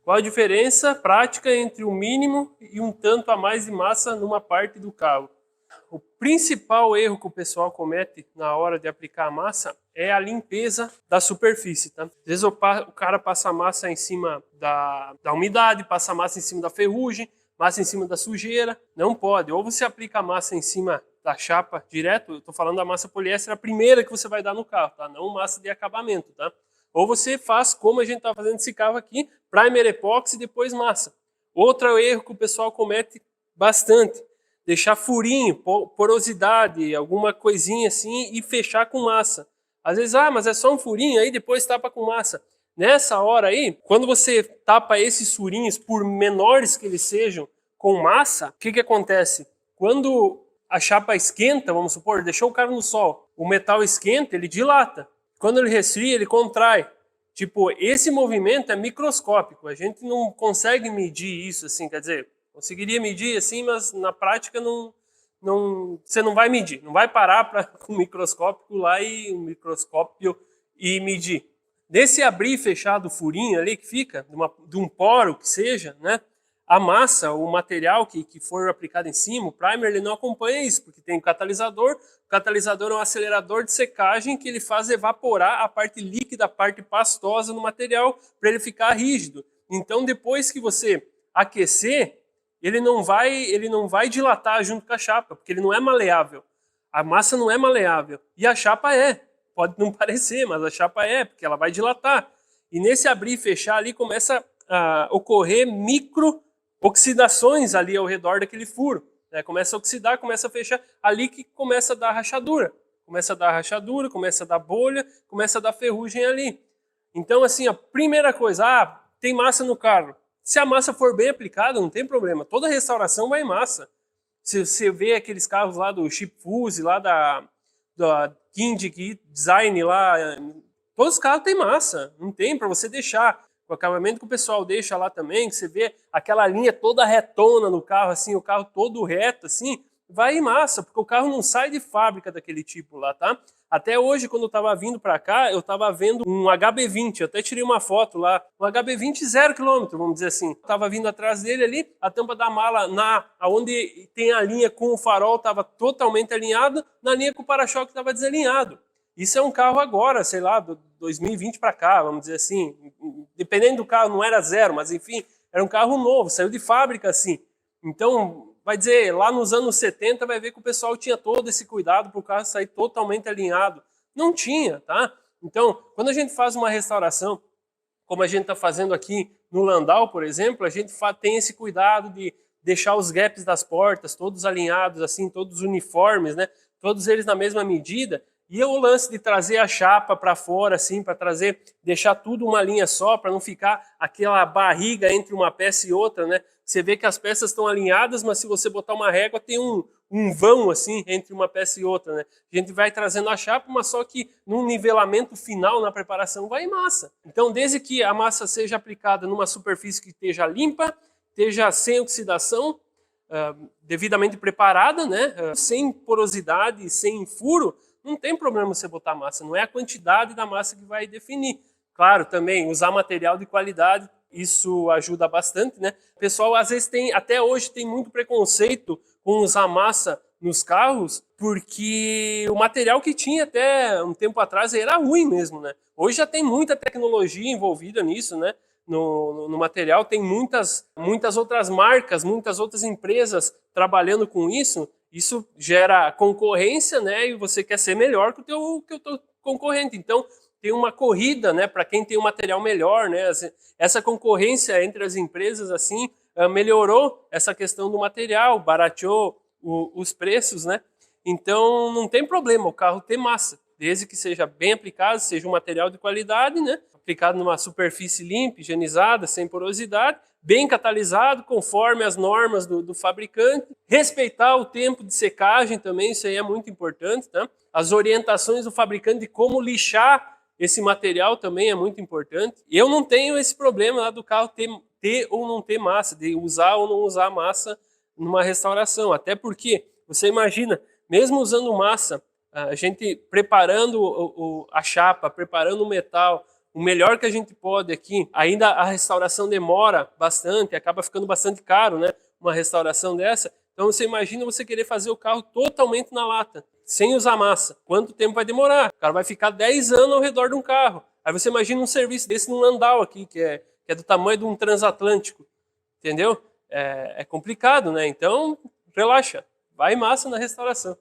Qual a diferença prática entre o mínimo e um tanto a mais de massa numa parte do carro? O principal erro que o pessoal comete na hora de aplicar a massa é a limpeza da superfície, tá? Às vezes o cara passa a massa em cima da umidade, passa a massa em cima da ferrugem, massa em cima da sujeira. Não pode. Ou você aplica a massa em cima da chapa direto, eu estou falando da massa poliéster, a primeira que você vai dar no carro, tá? Não massa de acabamento, tá? Ou você faz como a gente está fazendo esse carro aqui, primer epóxi e depois massa. Outro erro que o pessoal comete bastante, deixar furinho, porosidade, alguma coisinha assim e fechar com massa. Às vezes, mas é só um furinho, aí depois tapa com massa. Nessa hora aí, quando você tapa esses furinhos, por menores que eles sejam, com massa, o que acontece? Quando a chapa esquenta, vamos supor, deixou o cara no sol, o metal esquenta, ele dilata. Quando ele resfria, ele contrai. Tipo, esse movimento é microscópico, a gente não consegue medir isso assim, quer dizer, conseguiria medir assim, mas na prática você não vai medir, não vai parar com um microscópio lá e medir. Nesse abrir e fechar do furinho ali que fica, de um poro que seja, né? A massa, o material que for aplicado em cima, o primer, ele não acompanha isso, porque tem o catalisador. O catalisador é um acelerador de secagem que ele faz evaporar a parte líquida, a parte pastosa no material, para ele ficar rígido. Então, depois que você aquecer, ele não vai dilatar junto com a chapa, porque ele não é maleável. A massa não é maleável. E a chapa é. Pode não parecer, mas a chapa é, porque ela vai dilatar. E nesse abrir e fechar ali começa a ocorrer micro-oxidações ali ao redor daquele furo. Né? Começa a oxidar, começa a fechar. Ali que começa a dar rachadura. Começa a dar rachadura, começa a dar bolha, começa a dar ferrugem ali. Então, assim, a primeira coisa, tem massa no carro. Se a massa for bem aplicada, não tem problema. Toda restauração vai em massa. Se você vê aqueles carros lá do Chip Fuse, lá da King Design lá, todos os carros têm massa. Não tem para você deixar. O acabamento que o pessoal deixa lá também, que você vê aquela linha toda retona no carro, assim, o carro todo reto, assim, vai em massa, porque o carro não sai de fábrica daquele tipo lá, tá? Até hoje, quando eu estava vindo para cá, eu estava vendo um HB20, eu até tirei uma foto lá, um HB20 0 km, vamos dizer assim. Estava vindo atrás dele ali, a tampa da mala, onde tem a linha com o farol, estava totalmente alinhada, na linha com o para-choque estava desalinhado. Isso é um carro agora, sei lá, do 2020 para cá, vamos dizer assim. Dependendo do carro, não era zero, mas enfim, era um carro novo, saiu de fábrica assim. Então, vai dizer, lá nos anos 70 vai ver que o pessoal tinha todo esse cuidado para o carro sair totalmente alinhado. Não tinha, tá? Então, quando a gente faz uma restauração, como a gente está fazendo aqui no Landau, por exemplo, a gente tem esse cuidado de deixar os gaps das portas todos alinhados, assim, todos uniformes, né? Todos eles na mesma medida. E o lance de trazer a chapa para fora, assim, para deixar tudo uma linha só, para não ficar aquela barriga entre uma peça e outra, né? Você vê que as peças estão alinhadas, mas se você botar uma régua, tem um vão, assim, entre uma peça e outra, né? A gente vai trazendo a chapa, mas só que num nivelamento final, na preparação, vai em massa. Então, desde que a massa seja aplicada numa superfície que esteja limpa, esteja sem oxidação, devidamente preparada, né? Sem porosidade, sem furo, não tem problema você botar massa, não é a quantidade da massa que vai definir. Claro, também usar material de qualidade, isso ajuda bastante, né? O pessoal às vezes até hoje tem muito preconceito com usar massa nos carros, porque o material que tinha até um tempo atrás era ruim mesmo, né? Hoje já tem muita tecnologia envolvida nisso, né? No material tem muitas outras marcas, muitas outras empresas trabalhando com isso. Isso gera concorrência, né? E você quer ser melhor que o teu concorrente. Então, tem uma corrida, né? Para quem tem um material melhor, né? Essa concorrência entre as empresas, assim, melhorou essa questão do material, barateou os preços, né? Então, não tem problema o carro ter massa, desde que seja bem aplicado, seja um material de qualidade, né? Aplicado numa superfície limpa, higienizada, sem porosidade, bem catalisado, conforme as normas do fabricante. Respeitar o tempo de secagem também, isso aí é muito importante, tá? As orientações do fabricante de como lixar esse material também é muito importante. Eu não tenho esse problema lá do carro ter ou não ter massa, de usar ou não usar massa numa restauração. Até porque, você imagina, mesmo usando massa, a gente preparando a chapa, preparando o metal, o melhor que a gente pode aqui. Ainda a restauração demora bastante, acaba ficando bastante caro, né? Uma restauração dessa. Então você imagina você querer fazer o carro totalmente na lata, sem usar massa. Quanto tempo vai demorar? O cara vai ficar 10 anos ao redor de um carro. Aí você imagina um serviço desse num Landau aqui, que é do tamanho de um transatlântico. Entendeu? É complicado, né? Então, relaxa. Vai massa na restauração.